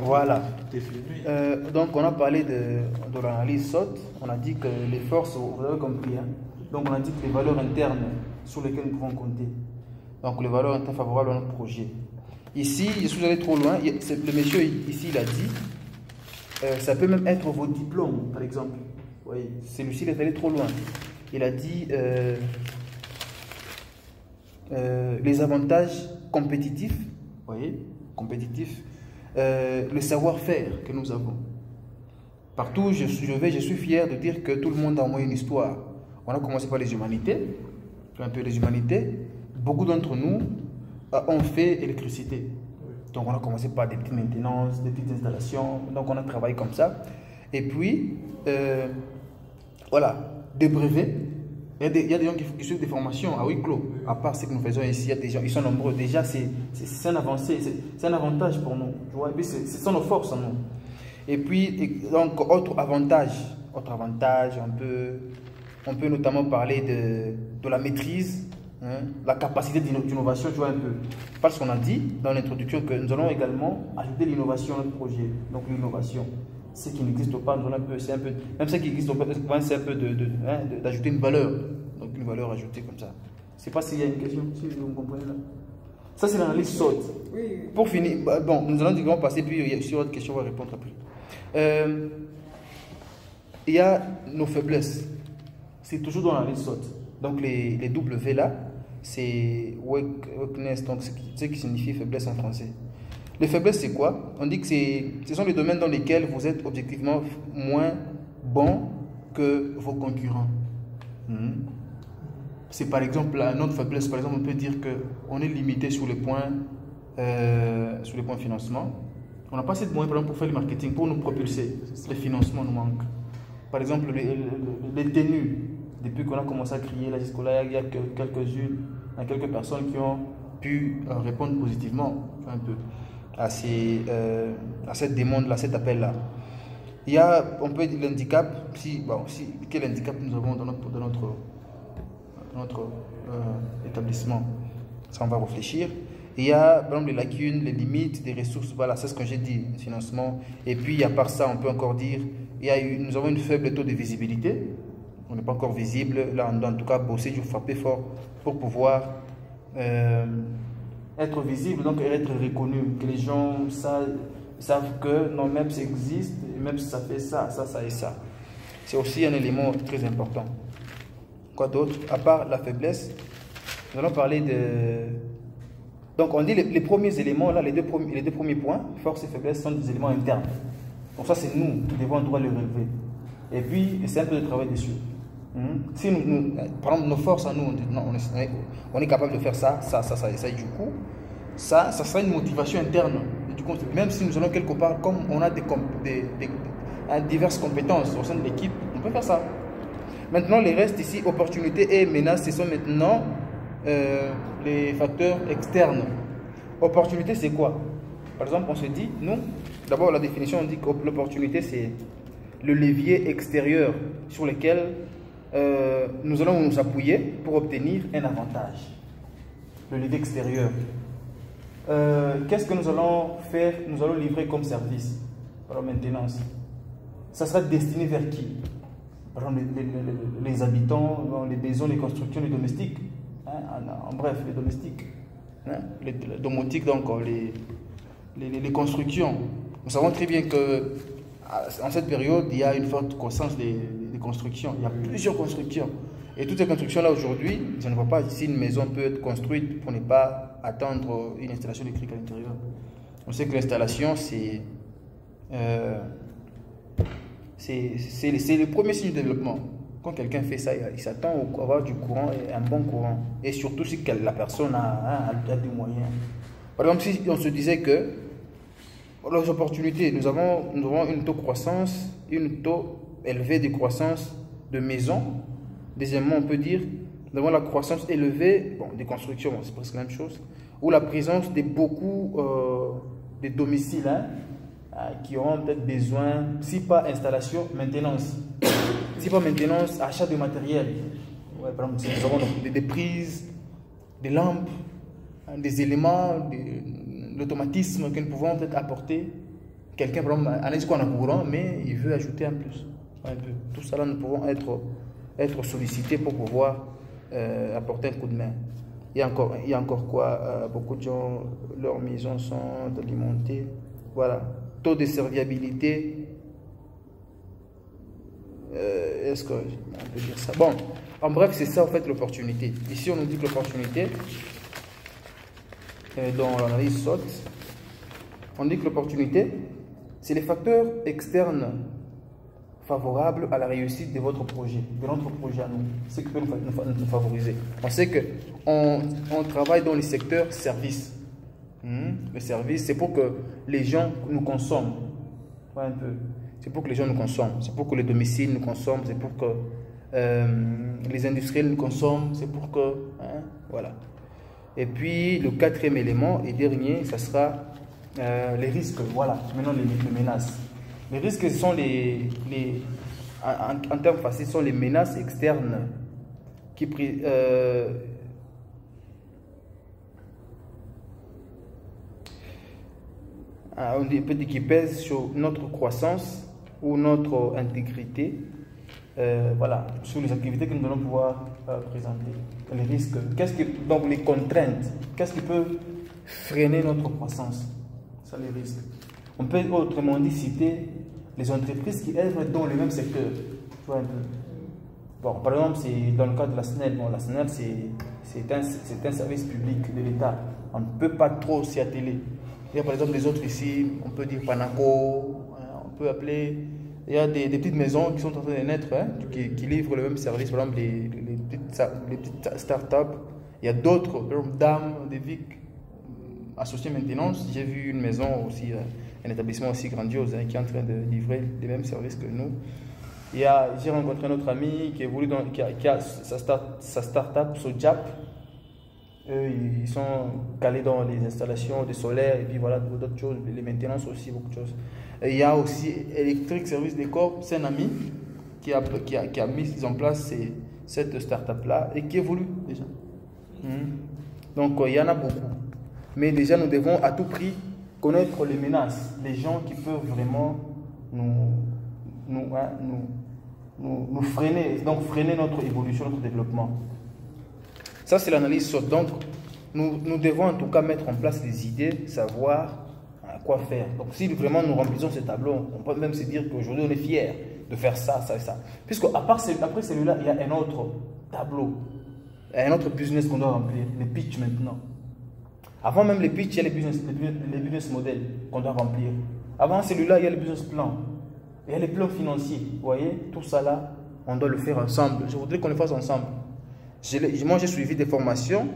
Voilà. Donc on a parlé de l'analyse SWOT. On a dit que les forces, vous avez compris, hein? Donc on a dit que les valeurs internes sur lesquelles nous pouvons compter. Donc les valeurs internes favorables à notre projet. Ici, je suis allé trop loin. Le monsieur ici, il a dit, ça peut même être vos diplômes, par exemple. Oui, celui-ci, il est allé trop loin. Il a dit les avantages compétitifs, vous voyez, compétitifs, le savoir-faire que nous avons. Partout où je suis fier de dire que tout le monde a au moins une histoire. On a commencé par les humanités, un peu les humanités. Beaucoup d'entre nous ont fait électricité. Donc on a commencé par des petites maintenances, des petites installations. Donc on a travaillé comme ça. Et puis, voilà, des brevets. Il y a des gens qui suivent des formations à huis clos. À part ce que nous faisons ici, il y a des gens, ils sont nombreux. Déjà, c'est un avancé, c'est un avantage pour nous. Tu vois? Et puis, c'est sans nos forces en nous. Et puis, donc, autre avantage, on peut notamment parler de la maîtrise, hein, la capacité d'innovation, tu vois un peu. Parce qu'on a dit dans l'introduction que nous allons également ajouter l'innovation à notre projet. Donc, l'innovation. Ce qui n'existe pas, c'est un peu, même ce qui existe pas, c'est un peu d'ajouter une valeur, donc une valeur ajoutée comme ça. Je ne sais pas s'il y a une question, si vous comprenez là. Ça c'est l'analyse SWOT. Oui. Pour finir, bon, nous allons directement passer, puis sur votre question, on va répondre après. Il y a nos faiblesses, c'est toujours dans l'analyse SWOT. Donc les W là, c'est weakness, donc ce qui signifie faiblesse en français. Les faiblesses, c'est quoi? On dit que ce sont les domaines dans lesquels vous êtes objectivement moins bon que vos concurrents. C'est par exemple notre faiblesse. Par exemple, on peut dire qu'on est limité sur les points financement. On n'a pas assez de moyens, par exemple, pour faire le marketing, pour nous propulser. Les financements nous manquent. Par exemple, les tenues. Depuis qu'on a commencé à crier là jusqu'à là, il y a quelques personnes qui ont pu répondre positivement un peu à cette demande-là, cet appel-là. Il y a, on peut dire l'handicap, quel handicap nous avons dans notre établissement, ça on va réfléchir. Il y a par exemple les lacunes, les limites des ressources, voilà, c'est ce que j'ai dit, le financement. Et puis à part ça, on peut encore dire, nous avons une faible taux de visibilité, on n'est pas encore visible, là on doit en tout cas bosser, je frapper fort pour pouvoir être visible, donc être reconnu, que les gens savent que nos MEPS existent, et MEPS ça fait ça et ça. C'est aussi un élément très important. Quoi d'autre? À part la faiblesse, nous allons parler de... Donc on dit les premiers éléments, là, les deux premiers points, force et faiblesse, sont des éléments internes. Donc ça c'est nous qui devons droit les relever. Et puis c'est un peu de travail dessus. Si par exemple, nos forces à nous, on est capable de faire ça, et du coup, ça sera une motivation interne. Et du coup, même si nous allons quelque part, comme on a diverses compétences au sein de l'équipe, on peut faire ça. Maintenant, les restes ici, opportunités et menaces, ce sont maintenant les facteurs externes. Opportunité, c'est quoi? Par exemple, on se dit, nous, d'abord la définition, on dit que l'opportunité, c'est le levier extérieur sur lequel nous allons nous appuyer pour obtenir un avantage. Le levier extérieur. Qu'est-ce que nous allons faire? Nous allons livrer comme service, par la maintenance. Ça sera destiné vers qui? Par exemple, les habitants, les maisons, les constructions, les domestiques. Hein, en bref, les domestiques. Hein, les domotiques, donc les constructions. Nous savons très bien que en cette période, il y a une forte croissance des constructions. Il y a plusieurs constructions. Et toutes ces constructions-là, aujourd'hui, je ne vois pas si une maison peut être construite pour ne pas attendre une installation électrique à l'intérieur. On sait que l'installation, c'est le premier signe de développement. Quand quelqu'un fait ça, il s'attend à avoir du courant, et un bon courant. Et surtout si la personne a des moyens. Par exemple, si on se disait que les opportunités, nous avons une taux élevé de croissance de maisons. Deuxièmement, on peut dire, nous avons la croissance élevée des constructions, c'est presque la même chose, ou la présence de beaucoup de domiciles qui auront peut-être besoin, si pas installation, maintenance. Si pas maintenance, achat de matériel. Ouais, par exemple, nous avons des prises, des lampes, des éléments, l'automatisme que nous pouvons peut-être apporter. Quelqu'un, par exemple, analyse qu'on a courant, mais il veut ajouter un plus. Un peu. Tout ça, là, nous pouvons être sollicités pour pouvoir apporter un coup de main. Il y a encore quoi? Beaucoup de gens, leurs maisons sont alimentées. Voilà. Taux de serviabilité. Est-ce qu'on peut dire ça? Bon, en bref, c'est ça en fait l'opportunité. Ici, on nous dit que l'opportunité, dans l'analyse SWOT, on dit que l'opportunité, c'est les facteurs externes favorables à la réussite de votre projet, de notre projet à nous. C'est ce qui peut nous favoriser. On sait qu'on travaille dans les secteurs services. Le service, c'est pour que les gens nous consomment. Ouais, un peu. C'est pour que les gens nous consomment. C'est pour que les domiciles nous consomment. C'est pour que les industriels nous consomment. C'est pour que... voilà. Et puis, le quatrième élément et dernier, ça sera les risques. Voilà, maintenant les menaces. Les risques sont en termes faciles, sont les menaces externes qui on peut dire qui pèsent sur notre croissance ou notre intégrité, voilà, sur les activités que nous allons pouvoir présenter. Les risques, donc les contraintes, qu'est-ce qui peut freiner notre croissance? Ça, les risques. On peut autrement dit citer les entreprises qui œuvrent dans le même secteur. Tu vois un peu. Bon, par exemple, c'est dans le cas de la SNEL. Bon, la SNEL, c'est un service public de l'État. On ne peut pas trop s'y atteler. Il y a par exemple les autres ici, on peut dire Panaco, on peut appeler. Il y a des petites maisons qui sont en train de naître, qui livrent le même service, par exemple les petites start-up. Il y a d'autres, par exemple Dame, des VIC, associés maintenance. J'ai vu une maison aussi, un établissement aussi grandiose qui est en train de livrer les mêmes services que nous. J'ai rencontré un autre ami qui a sa start-up, Sojap. Eux, ils sont calés dans les installations de solaire et puis voilà, d'autres choses, les maintenances aussi, beaucoup de choses. Et il y a aussi Electric Service Décor, c'est un ami qui a mis en place cette start-up-là et qui évolue déjà. Donc, il y en a beaucoup. Mais déjà, nous devons à tout prix connaître les menaces, les gens qui peuvent vraiment nous freiner, donc freiner notre évolution, notre développement. Ça, c'est l'analyse SWOT. Donc, nous devons en tout cas mettre en place des idées, savoir quoi faire. Donc, si vraiment nous remplissons ce tableau, on peut même se dire qu'aujourd'hui, on est fiers de faire ça, ça et ça. Puisque après celui-là, il y a un autre tableau, un autre business qu'on doit remplir, les pitch maintenant. Avant même les pitch, il y a les business models qu'on doit remplir. Avant celui-là, il y a le business plan. Il y a les plans financiers. Vous voyez, tout ça là, on doit le faire ensemble. Je voudrais qu'on le fasse ensemble. Moi, j'ai suivi des formations,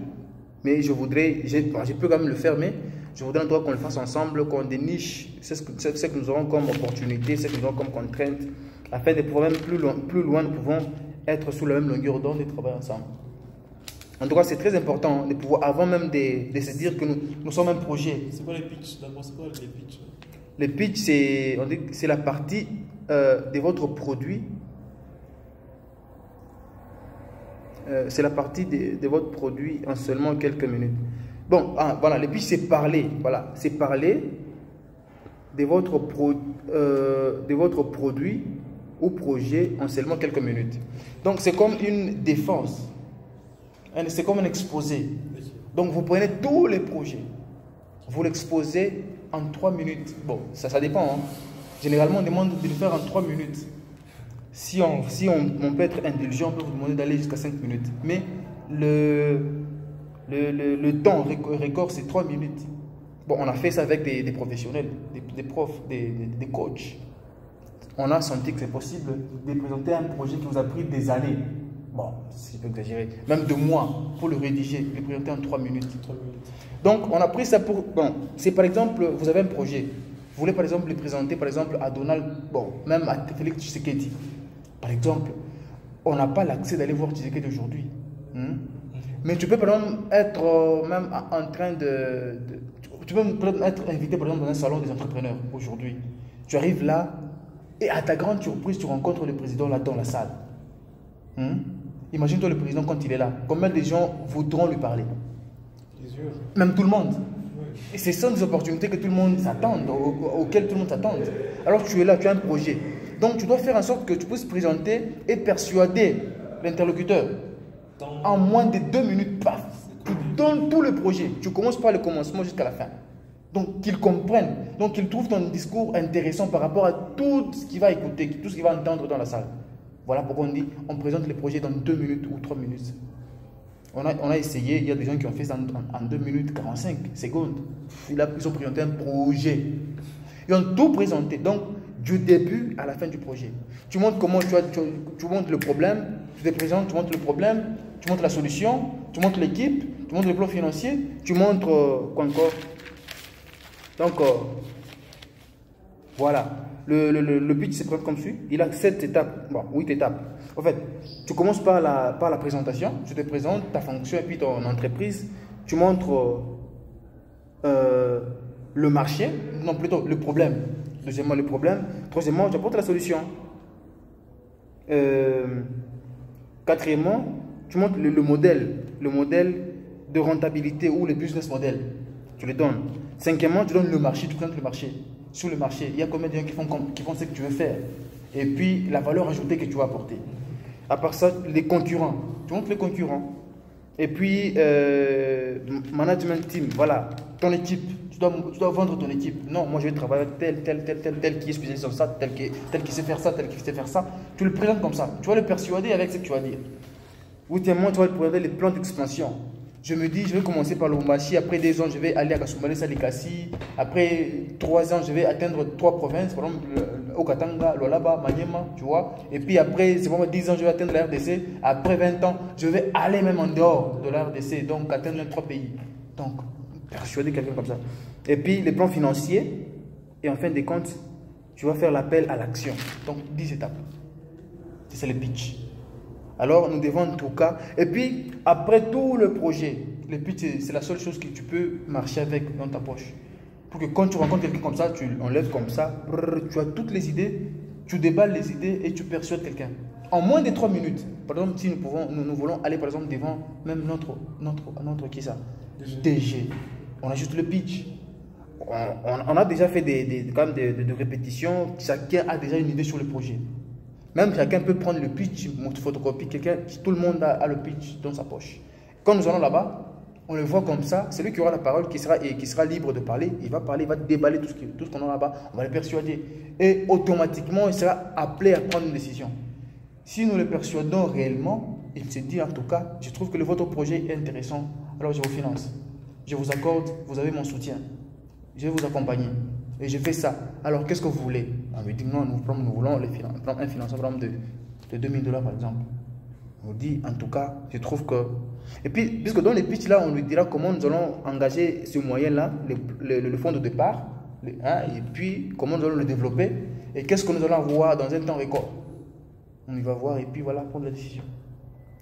mais je peux quand même le faire, mais je voudrais qu'on le fasse ensemble, qu'on déniche ce que nous aurons comme opportunité, ce que nous aurons comme contrainte, afin de pouvoir même plus loin, nous pouvons être sous la même longueur d'onde et travailler ensemble. En tout cas, c'est très important de pouvoir, avant même de se dire que nous sommes un projet. C'est quoi les pitchs? D'abord, c'est quoi les pitchs? Les pitchs, c'est la partie de votre produit. C'est la partie de votre produit en seulement quelques minutes. Bon, voilà, les pitchs, c'est parler. Voilà, c'est parler de votre produit ou projet en seulement quelques minutes. Donc, c'est comme une défense. C'est comme un exposé. Donc, vous prenez tous les projets. Vous l'exposez en 3 minutes. Bon, ça dépend. Hein. Généralement, on demande de le faire en 3 minutes. Si on peut être indulgent, on peut vous demander d'aller jusqu'à 5 minutes. Mais le temps record, c'est 3 minutes. Bon, on a fait ça avec des professionnels, des profs, des coachs. On a senti que c'est possible de présenter un projet qui vous a pris des années. Bon, si je peux exagérer, même 2 mois pour le rédiger, le présenter en 3 minutes. Donc, on a pris ça pour... Bon, c'est par exemple, vous avez un projet. Vous voulez par exemple le présenter par exemple à Donald, bon, même à Félix Tshisekedi. Par exemple, on n'a pas l'accès d'aller voir Tshisekedi aujourd'hui. Mais tu peux par exemple être même en train tu peux être invité par exemple dans un salon des entrepreneurs aujourd'hui. Tu arrives là et à ta grande surprise, tu rencontres le président là dans la salle. Imagine-toi le président quand il est là. Combien de gens voudront lui parler? Même tout le monde. Et ce sont des opportunités que tout le monde s'attend, auxquelles tout le monde s'attend. Alors tu es là, tu as un projet. Donc tu dois faire en sorte que tu puisses présenter et persuader l'interlocuteur. En moins de 2 minutes, paf, tu donnes tout le projet. Tu commences par le commencement jusqu'à la fin. Donc qu'ils comprennent, donc qu'ils trouvent ton discours intéressant par rapport à tout ce qu'il va écouter, tout ce qu'il va entendre dans la salle. Voilà pourquoi on dit, on présente les projets dans 2 minutes ou 3 minutes. On a essayé, il y a des gens qui ont fait ça en 2 minutes 45 secondes. Ils ont présenté un projet. Ils ont tout présenté. Donc, du début à la fin du projet. Tu montres comment tu montres le problème, tu te présentes, tu montres le problème, tu montres la solution, tu montres l'équipe, tu montres le plan financier, tu montres quoi encore. Donc, voilà. Le pitch se présente comme suit. Il a 7 étapes, bon, 8 étapes. En fait, tu commences par la présentation. Tu te présentes ta fonction et puis ton entreprise. Tu montres le marché, non plutôt le problème. Deuxièmement, le problème. Troisièmement, tu apportes la solution. Quatrièmement, tu montres le modèle de rentabilité ou le business model. Tu le donnes. Cinquièmement, tu donnes le marché, tu présentes le marché. Sur le marché, il y a combien de gens qui font ce que tu veux faire. Et puis, la valeur ajoutée que tu vas apporter. À part ça, les concurrents. Tu montres les concurrents. Et puis, management team, voilà, ton équipe. Tu dois vendre ton équipe. Non, moi je vais travailler avec tel qui est spécialisé dans ça, tel qui sait faire ça, tel qui sait faire ça. Tu le présentes comme ça. Tu vas le persuader avec ce que tu vas dire. Huitièmement, tu vas lui présenter les plans d'expansion. Je me dis, je vais commencer par le Lubumbashi, après 2 ans, je vais aller à Kasumbalesa, Salikasi. Après 3 ans, je vais atteindre 3 provinces, par exemple, Okatanga, Lualaba, Maniema, tu vois. Et puis après, c'est bon, 10 ans, je vais atteindre la RDC. Après 20 ans, je vais aller même en dehors de la RDC, donc atteindre 3 pays. Donc, persuader quelqu'un comme ça. Et puis, les plans financiers, et en fin de compte, tu vas faire l'appel à l'action. Donc, 10 étapes. C'est le pitch. Alors, nous devons en tout cas. Et puis, après tout le projet, le pitch, c'est la seule chose que tu peux marcher avec dans ta poche. Pour que quand tu rencontres quelqu'un comme ça, tu l'enlèves comme ça, tu as toutes les idées, tu déballes les idées et tu persuades quelqu'un. En moins de 3 minutes. Par exemple, si nous voulons aller par exemple devant même notre qui ça DG. On a juste le pitch. On a déjà fait des répétitions. Chacun a déjà une idée sur le projet. Même chacun peut prendre le pitch, photocopie, tout le monde a le pitch dans sa poche. Quand nous allons là-bas, on le voit comme ça, celui qui aura la parole, qui sera libre de parler, il va parler, il va déballer tout ce qu'on a là-bas, on va le persuader. Et automatiquement, il sera appelé à prendre une décision. Si nous le persuadons réellement, il se dit en tout cas, je trouve que votre projet est intéressant, alors je vous finance. Je vous accorde, vous avez mon soutien. Je vais vous accompagner. Et je fais ça. Alors, qu'est-ce que vous voulez? On lui dit, non, nous voulons un financement de $2000 par exemple. On dit, en tout cas, je trouve que... Et puis, puisque dans les pitchs là, on lui dira comment nous allons engager ce moyen-là, le fonds de départ, et puis comment nous allons le développer, et qu'est-ce que nous allons voir dans un temps record. On y va voir, et puis voilà, prendre la décision.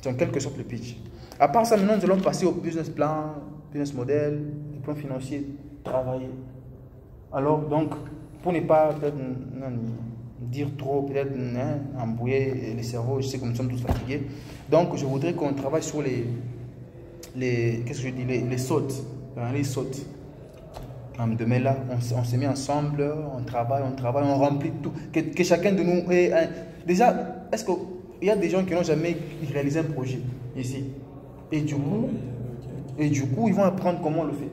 C'est en quelque sorte le pitch. À part ça, maintenant, nous allons passer au business plan, business model, le plan financier, travailler. Alors, donc, pour ne pas dire trop, peut-être embrouiller les cerveaux, je sais que nous sommes tous fatigués. Donc, je voudrais qu'on travaille sur les sautes. Les sautes. Demain là, on se met ensemble, on travaille, on remplit tout. Que chacun de nous ait un... Déjà, est-ce qu'il y a des gens qui n'ont jamais réalisé un projet ici? Et du coup, ils vont apprendre comment on le fait.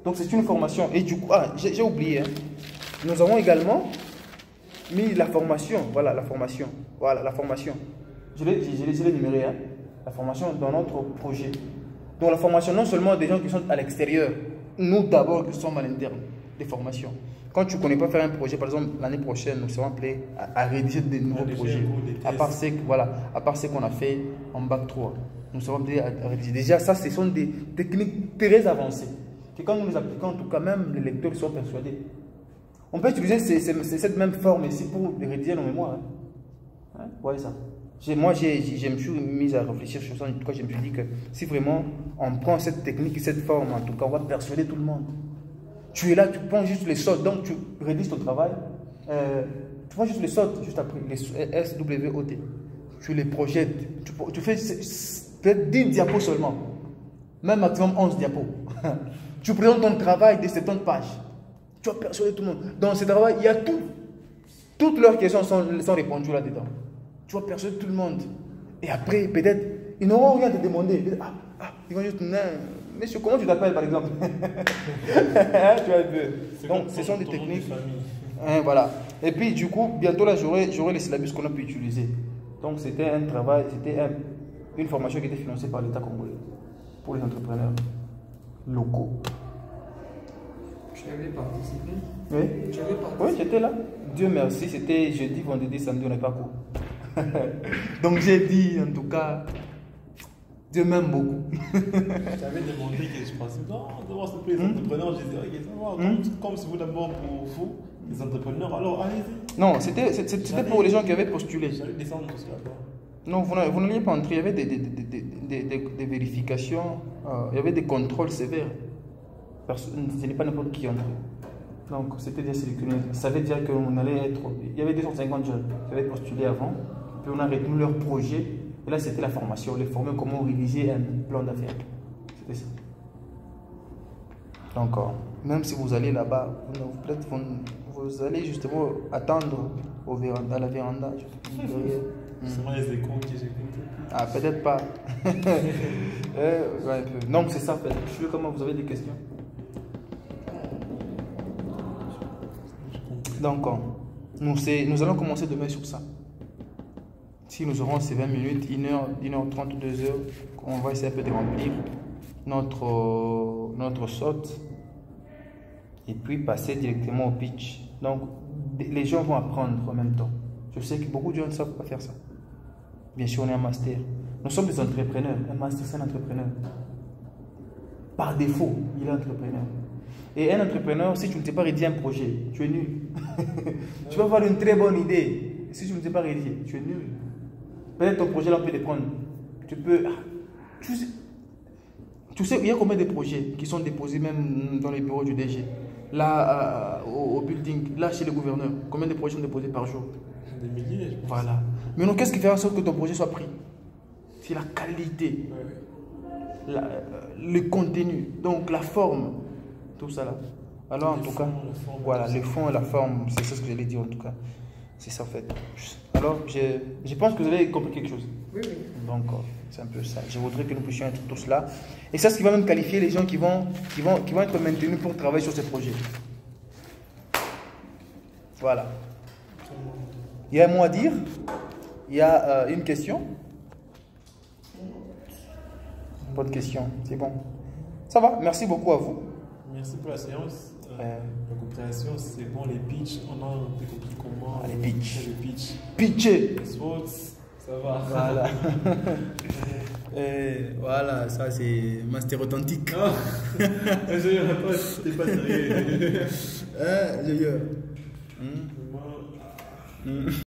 Donc c'est une formation. Et du coup, j'ai oublié. Nous avons également mis la formation. Voilà, la formation. Voilà, la formation. Je l'ai numéré. La formation dans notre projet. Donc la formation, non seulement des gens qui sont à l'extérieur, nous d'abord qui sommes à l'interne, des formations. Quand tu ne connais pas faire un projet, par exemple, l'année prochaine, nous serons appelés à rédiger de nouveaux projets. À part ce qu'on a fait en bac 3. Nous serons appelés à rédiger. Déjà, ça, ce sont des techniques très avancées. Que quand nous les appliquons, en tout cas, même les lecteurs sont persuadés. On peut utiliser cette même forme ici pour rédiger nos mémoires. Ouais, ça. Moi, je me suis mis à réfléchir sur ça. En tout cas, je me suis dit que si vraiment on prend cette technique et cette forme, en tout cas, on va persuader tout le monde. Tu es là, tu prends juste les sautes, donc tu rédiges ton travail. Tu prends juste les sautes, juste après, les SWOT. Tu les projettes. Tu fais peut-être 10 diapos seulement. Même maximum 11 diapos. Tu présentes ton travail de 70 pages. Tu vas persuader tout le monde. Dans ce travail, il y a tout. Toutes leurs questions sont répondues là-dedans. Tu vas persuader tout le monde. Et après, peut-être, ils n'auront rien à te demander. Ils vont juste, non, monsieur, comment tu t'appelles par exemple? Tu vois un peu. Donc, ce sont des techniques. Voilà. Et puis, du coup, bientôt là, j'aurai les syllabus qu'on a pu utiliser. Donc, c'était un travail, c'était une formation qui était financée par l'État congolais pour les entrepreneurs locaux. Tu avais participé? Oui. Tu avais participé? Oui, j'étais là. Dieu merci, c'était jeudi, vendredi, samedi, on n'est pas court. Donc, j'ai dit, en tout cas, Dieu m'aime beaucoup. J'avais demandé que je pensais, non, d'abord, s'il vous plaît, les entrepreneurs. Je disais, ok, ça va, comme c'est vous d'abord pour vous, les entrepreneurs, alors allez-y. Non, c'était pour les gens qui avaient postulé. J'allais descendre jusqu'à là. Non, vous n'alliez pas entrer. Il y avait des vérifications, il y avait des contrôles sévères. Ce n'est pas n'importe qui entrait. Donc, c'était déjà sélectionné. Ça veut dire qu'on allait être. Il y avait 250 jeunes qui avaient postulé avant. Puis on a retenu leur projet. Et là, c'était la formation. Les former comment rédiger un plan d'affaires. C'était ça. Donc, même si vous allez là-bas, peut-être vous allez justement attendre à la véranda. C'est moi les échos que j'ai écoutés. Ah, peut-être pas. Ouais, un peu. Donc, c'est ça, en fait. Je sais comment vous avez des questions. Donc, nous allons commencer demain sur ça. Si nous aurons ces 20 minutes, 1h30, 2h, on va essayer un peu de remplir notre saute et puis passer directement au pitch. Donc, les gens vont apprendre en même temps. Je sais que beaucoup de gens ne savent pas faire ça. Bien sûr, on est un master. Nous sommes des entrepreneurs. Un master, c'est un entrepreneur. Par défaut, il est entrepreneur. Et un entrepreneur, si tu ne sais pas rédiger un projet, tu es nul. Tu vas avoir une très bonne idée. Si tu ne sais pas rédiger, tu es nul. Peut-être ton projet, là, on peut le prendre. Tu peux... Tu sais, il y a combien de projets qui sont déposés même dans les bureaux du DG? Là, au building, là, chez le gouverneur. Combien de projets sont déposés par jour? Des milliers, je pense. Voilà. Mais non, qu'est-ce qui fait en sorte que ton projet soit pris? C'est la qualité, le contenu, donc la forme, tout ça là. Alors en tout cas, voilà, le fond et la forme, c'est ça ce que j'allais dire en tout cas. C'est ça en fait. Alors, je pense que vous avez compris quelque chose. Oui, oui. Donc, c'est un peu ça. Je voudrais que nous puissions être tous là. Et ça, ce qui va même qualifier les gens qui vont être maintenus pour travailler sur ces projets. Voilà. Il y a un mot à dire? Il y a une question? Pas de question, c'est bon. Ça va, merci beaucoup à vous. Merci pour la séance. La compréhension, c'est bon, les pitchs, on a compris comment. Les pitchs. Les pitchs. Pitcher. Les sports, ça va. Voilà. Voilà, ça c'est master authentique. Ah, t'es pas sérieux. Hein,